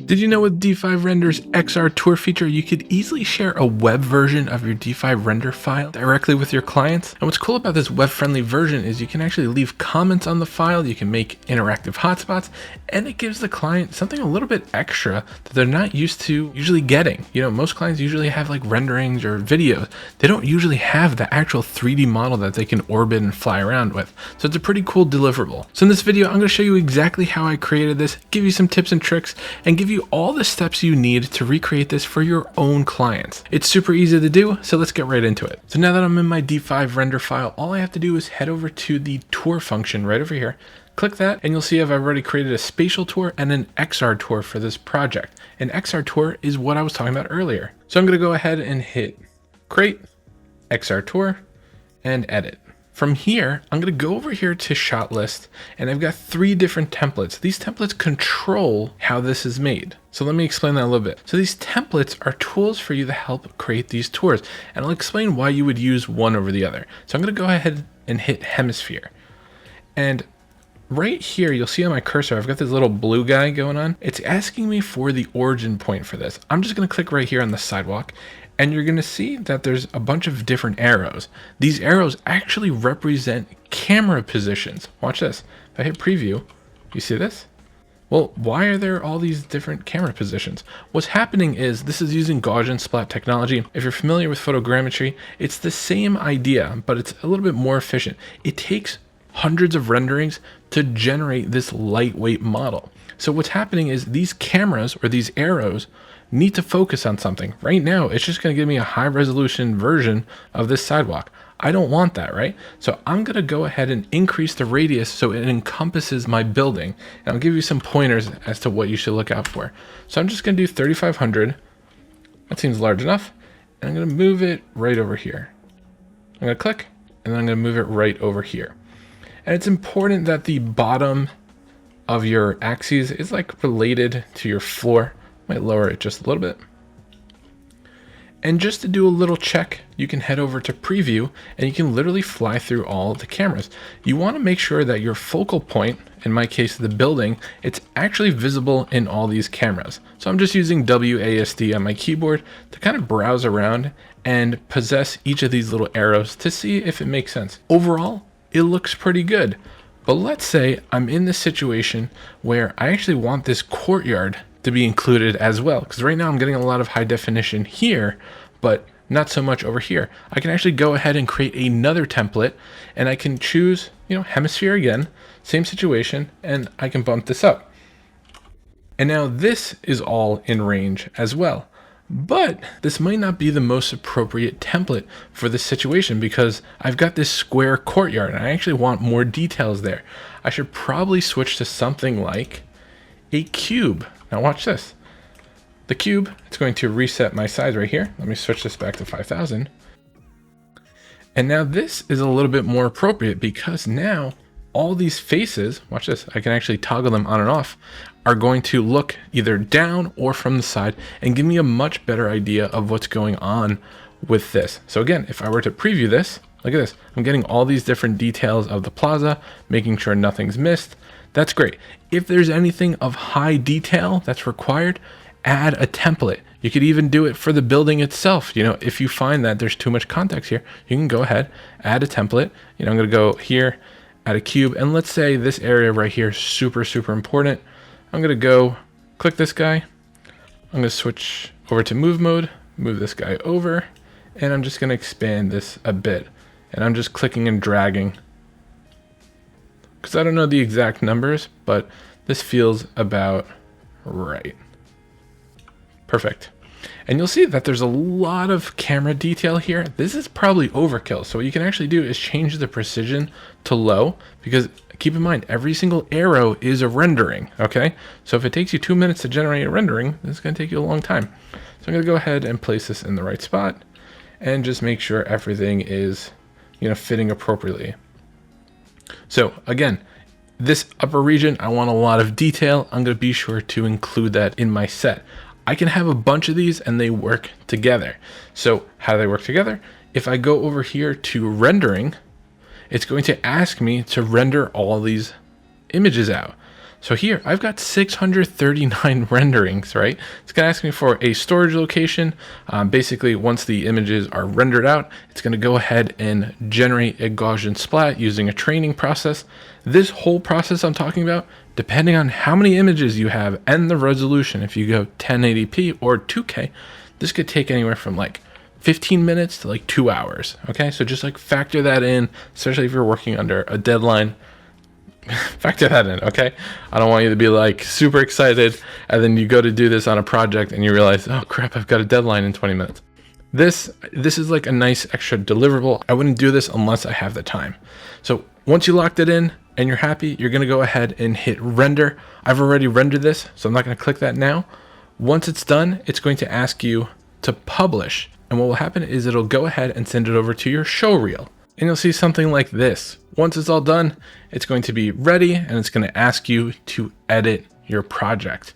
Did you know with D5 Render's XR Tour feature, you could easily share a web version of your D5 render file directly with your clients? And what's cool about this web-friendly version is you can actually leave comments on the file, you can make interactive hotspots, and it gives the client something a little bit extra that they're not used to usually getting. You know, most clients usually have like renderings or videos. They don't usually have the actual 3D model that they can orbit and fly around with. So it's a pretty cool deliverable. So in this video, I'm going to show you exactly how I created this, give you some tips and tricks, and give you all the steps you need to recreate this for your own clients. It's super easy to do, so let's get right into it. So now that I'm in my D5 render file, all I have to do is head over to the tour function right over here. Click that and you'll see I've already created a spatial tour and an XR tour for this project. An XR tour is what I was talking about earlier. So I'm going to go ahead and hit create, XR tour, and edit. From here, I'm going to go over here to shot list, and I've got 3 different templates. These templates control how this is made. So let me explain that a little bit. So these templates are tools for you to help create these tours, and I'll explain why you would use one over the other. So I'm going to go ahead and hit hemisphere. And right here, you'll see on my cursor, I've got this little blue guy going on. It's asking me for the origin point for this. I'm just going to click right here on the sidewalk, and you're going to see that there's a bunch of different arrows. These arrows actually represent camera positions. Watch this. If I hit preview, you see this? Well, why are there all these different camera positions? What's happening is this is using Gaussian splat technology. If you're familiar with photogrammetry, it's the same idea, but it's a little bit more efficient. It takes hundreds of renderings to generate this lightweight model. So what's happening is these cameras or these arrows need to focus on something. Right now, it's just going to give me a high resolution version of this sidewalk. I don't want that, right? So I'm going to go ahead and increase the radius so it encompasses my building. And I'll give you some pointers as to what you should look out for. So I'm just going to do 3,500. That seems large enough. And I'm going to move it right over here. I'm going to click, and then I'm going to move it right over here. And it's important that the bottom of your axes is like related to your floor. Might lower it just a little bit. And just to do a little check, you can head over to preview and you can literally fly through all the cameras. You want to make sure that your focal point, in my case the building, it's actually visible in all these cameras. So I'm just using WASD on my keyboard to kind of browse around and possess each of these little arrows to see if it makes sense. Overall, it looks pretty good. But let's say I'm in this situation where I actually want this courtyard to be included as well, because right now I'm getting a lot of high definition here, but not so much over here. I can actually go ahead and create another template, and I can choose, hemisphere again, same situation, and I can bump this up. And now this is all in range as well. But this might not be the most appropriate template for this situation because I've got this square courtyard and I actually want more details there. I should probably switch to something like a cube. Now watch this. The cube, it's going to reset my size right here. Let me switch this back to 5,000. And now this is a little bit more appropriate because now all these faces, watch this, I can actually toggle them on and off, are going to look either down or from the side and give me a much better idea of what's going on with this. So again, if I were to preview this, look at this, I'm getting all these different details of the plaza, making sure nothing's missed. That's great. If there's anything of high detail that's required, add a template. You could even do it for the building itself. If you find that there's too much context here, you can go ahead, add a template. I'm going to go here, add a cube, and let's say this area right here is super, super important. I'm going to go click this guy. I'm going to switch over to move mode, move this guy over, and I'm just going to expand this a bit. And I'm just clicking and dragging because I don't know the exact numbers, but this feels about right. Perfect. And you'll see that there's a lot of camera detail here. This is probably overkill. So what you can actually do is change the precision to low, because keep in mind, every single arrow is a rendering, okay? So if it takes you 2 minutes to generate a rendering, this is gonna take you a long time. So I'm gonna go ahead and place this in the right spot and just make sure everything is, fitting appropriately. So again, this upper region, I want a lot of detail. I'm gonna be sure to include that in my set. I can have a bunch of these and they work together. So how do they work together? If I go over here to rendering, it's going to ask me to render all these images out. So here I've got 639 renderings, right? It's gonna ask me for a storage location. Basically, once the images are rendered out, it's gonna go ahead and generate a Gaussian splat using a training process. This whole process I'm talking about, depending on how many images you have and the resolution, if you go 1080p or 2K, this could take anywhere from like 15 minutes to like 2 hours. Okay, so just like factor that in, especially if you're working under a deadline. Factor that in, okay? I don't want you to be like super excited and then you go to do this on a project and you realize, oh crap, I've got a deadline in 20 minutes. This is like a nice extra deliverable. I wouldn't do this unless I have the time. So once you locked it in and you're happy, you're gonna go ahead and hit render. I've already rendered this, so I'm not gonna click that now. Once it's done, it's going to ask you to publish. And what will happen is it'll go ahead and send it over to your show reel. And you'll see something like this. Once it's all done, it's going to be ready and it's going to ask you to edit your project.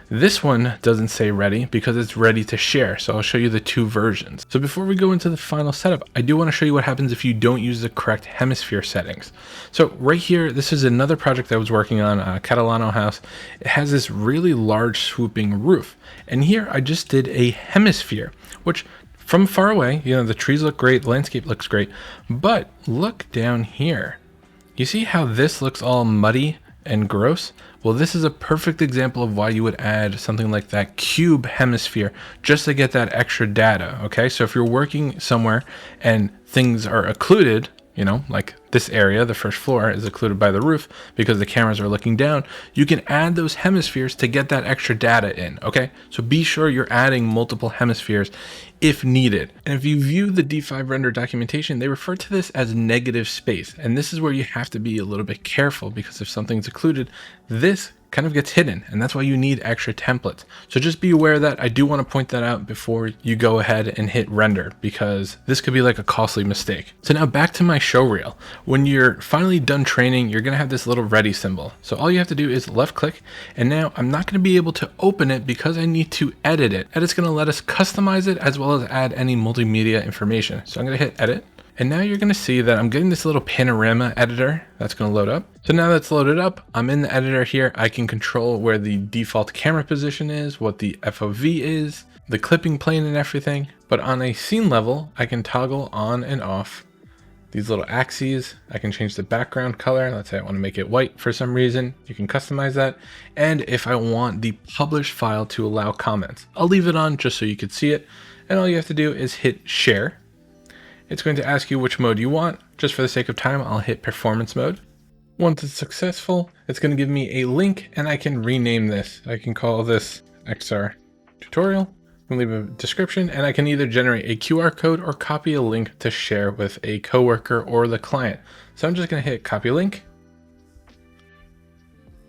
This one doesn't say ready because it's ready to share. So I'll show you the two versions. So before we go into the final setup, I do want to show you what happens if you don't use the correct hemisphere settings. So right here, this is another project I was working on, Catalano house. It has this really large swooping roof. And here I just did a hemisphere, which from far away, you know, the trees look great, the landscape looks great, but look down here. You see how this looks all muddy and gross? Well, this is a perfect example of why you would add something like that cube hemisphere just to get that extra data, okay? So if you're working somewhere and things are occluded, you know, like this area, the first floor is occluded by the roof because the cameras are looking down, you can add those hemispheres to get that extra data in, okay? So be sure you're adding multiple hemispheres if needed. And if you view the D5 render documentation, they refer to this as negative space. And this is where you have to be a little bit careful because if something's occluded, this kind of gets hidden, and that's why you need extra templates. So just be aware of that. I do want to point that out before you go ahead and hit render because this could be like a costly mistake. So now back to my show reel. When you're finally done training, you're going to have this little ready symbol. So all you have to do is left click, and now I'm not going to be able to open it because I need to edit it. And it's going to let us customize it as well as add any multimedia information. So I'm going to hit edit. And now you're going to see that I'm getting this little panorama editor that's going to load up. So now that's loaded up, I'm in the editor here. I can control where the default camera position is, what the FOV is, the clipping plane and everything. But on a scene level, I can toggle on and off these little axes. I can change the background color. Let's say I want to make it white for some reason. You can customize that. And if I want the publish file to allow comments, I'll leave it on just so you could see it. And all you have to do is hit share. It's going to ask you which mode you want. Just for the sake of time, I'll hit performance mode. Once it's successful, it's going to give me a link and I can rename this. I can call this XR tutorial. I can leave a description and I can either generate a QR code or copy a link to share with a coworker or the client. So I'm just going to hit copy link.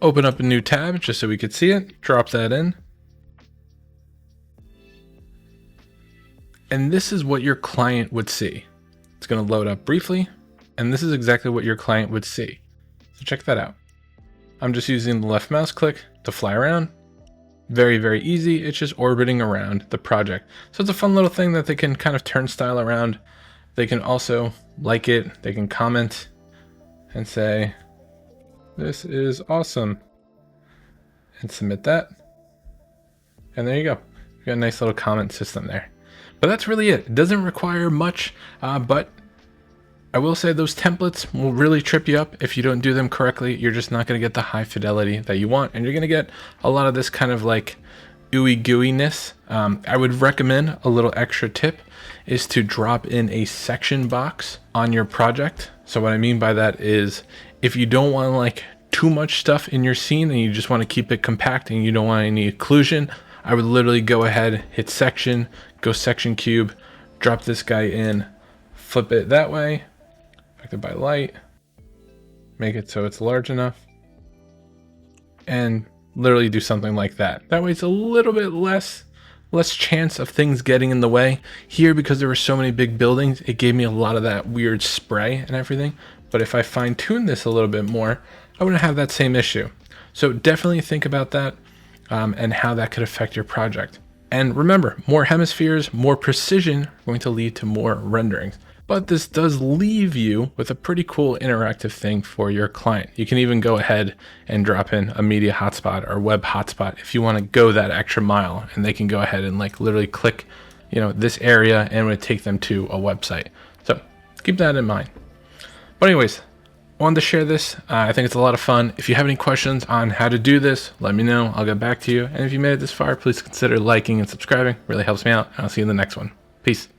Open up a new tab just so we could see it. Drop that in. And this is what your client would see. It's going to load up briefly, and this is exactly what your client would see. So check that out. I'm just using the left mouse click to fly around. Very, very easy. It's just orbiting around the project. So it's a fun little thing that they can kind of turnstile around. They can also like it. They can comment and say, this is awesome, and submit that. And there you go. You got a nice little comment system there. But that's really it. It doesn't require much, but I will say those templates will really trip you up if you don't do them correctly. You're just not going to get the high fidelity that you want, and you're going to get a lot of this kind of like ooey gooiness. I would recommend a little extra tip is to drop in a section box on your project. So what I mean by that is if you don't want like too much stuff in your scene and you just want to keep it compact and you don't want any occlusion, I would literally go ahead, hit section, go section cube, drop this guy in, flip it that way, affected by light, make it so it's large enough, and literally do something like that. That way it's a little bit less chance of things getting in the way. Here, because there were so many big buildings, it gave me a lot of that weird spray and everything. But if I fine tune this a little bit more, I wouldn't have that same issue. So definitely think about that. And how that could affect your project. And remember, more hemispheres, more precision are going to lead to more renderings. But this does leave you with a pretty cool interactive thing for your client. You can even go ahead and drop in a media hotspot or web hotspot if you want to go that extra mile, and they can go ahead and like literally click, this area, and it would take them to a website. So keep that in mind. But anyways, wanted to share this. I think it's a lot of fun. If you have any questions on how to do this, let me know. I'll get back to you. And if you made it this far, please consider liking and subscribing. It really helps me out. I'll see you in the next one. Peace.